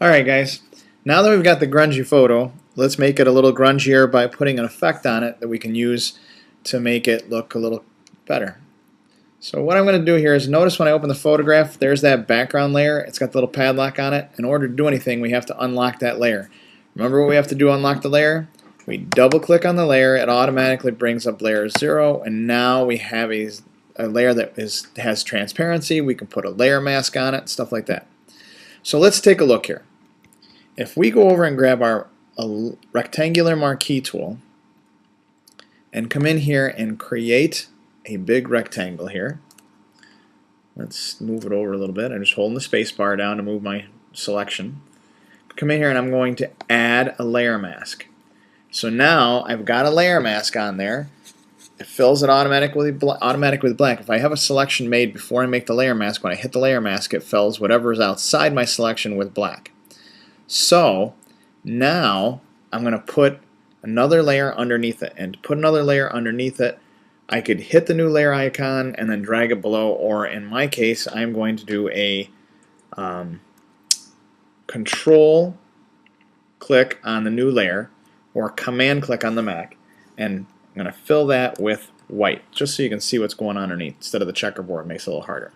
Alright guys, now that we've got the grungy photo, let's make it a little grungier by putting an effect on it that we can use to make it look a little better. So what I'm going to do here is notice when I open the photograph, there's that background layer. It's got the little padlock on it. In order to do anything, we have to unlock that layer. Remember what we have to do to unlock the layer? We double click on the layer, it automatically brings up layer 0, and now we have a layer that has transparency. We can put a layer mask on it, stuff like that. So let's take a look here. If we go over and grab our rectangular marquee tool and come in here and create a big rectangle here. Let's move it over a little bit. I'm just holding the space bar down to move my selection. Come in here and I'm going to add a layer mask. So now I've got a layer mask on there. It fills it automatically with black. If I have a selection made before I make the layer mask, when I hit the layer mask, it fills whatever is outside my selection with black. So now I'm going to put another layer underneath it, and to put another layer underneath it, I could hit the new layer icon and then drag it below, or in my case I'm going to do a control click on the new layer or command click on the Mac, and I'm going to fill that with white just so you can see what's going on underneath instead of the checkerboard. It makes it a little harder.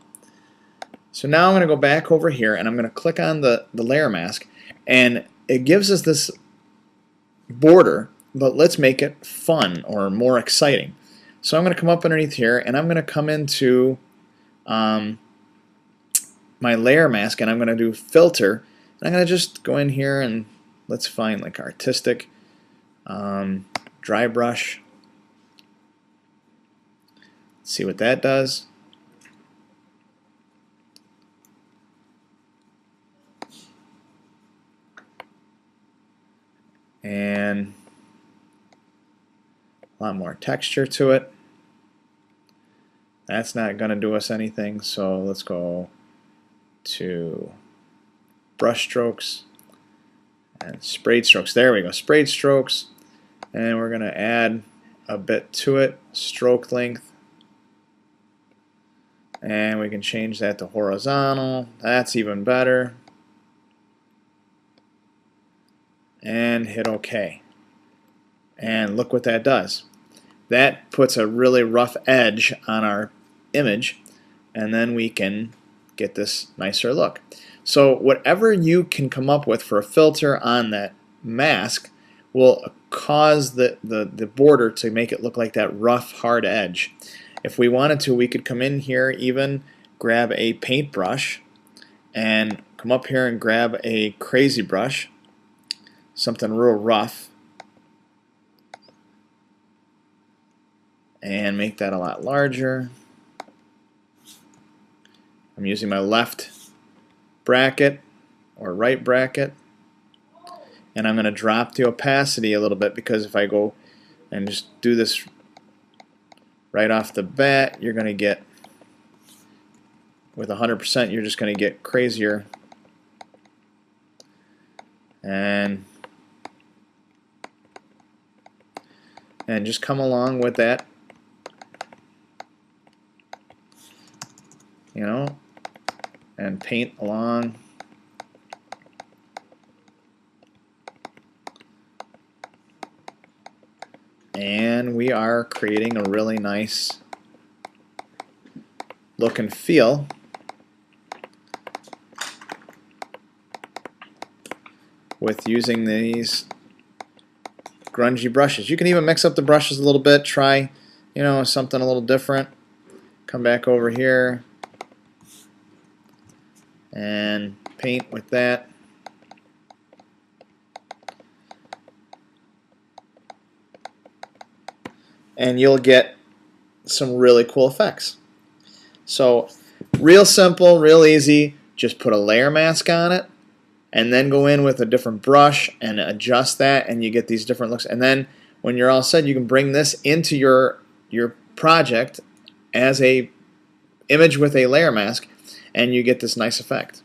So now I'm going to go back over here and I'm going to click on the layer mask, and it gives us this border, but let's make it fun or more exciting. So I'm going to come up underneath here and I'm going to come into my layer mask and I'm going to do filter, and I'm going to just go in here and let's find like artistic dry brush. Let's see what that does. And a lot more texture to it. That's not going to do us anything, so let's go to brush strokes and sprayed strokes. There we go, sprayed strokes, and we're going to add a bit to it, stroke length, and we can change that to horizontal. That's even better. And hit OK. And look what that does. That puts a really rough edge on our image, and then we can get this nicer look. So whatever you can come up with for a filter on that mask will cause the border to make it look like that rough, hard edge. If we wanted to, we could come in here, even grab a paintbrush and come up here and grab a crazy brush, something real rough, and make that a lot larger. I'm using my left bracket or right bracket, and I'm going to drop the opacity a little bit, because if I go and just do this right off the bat, you're going to get, with 100%, you're just going to get crazier. And just come along with that, you know, and paint along. And we are creating a really nice look and feel with using these grungy brushes. You can even mix up the brushes a little bit, try, you know, something a little different. Come back over here and paint with that. And you'll get some really cool effects. So real simple, real easy. Just put a layer mask on it and then go in with a different brush and adjust that, and you get these different looks. And then when you're all set, you can bring this into your project as a image with a layer mask, and you get this nice effect.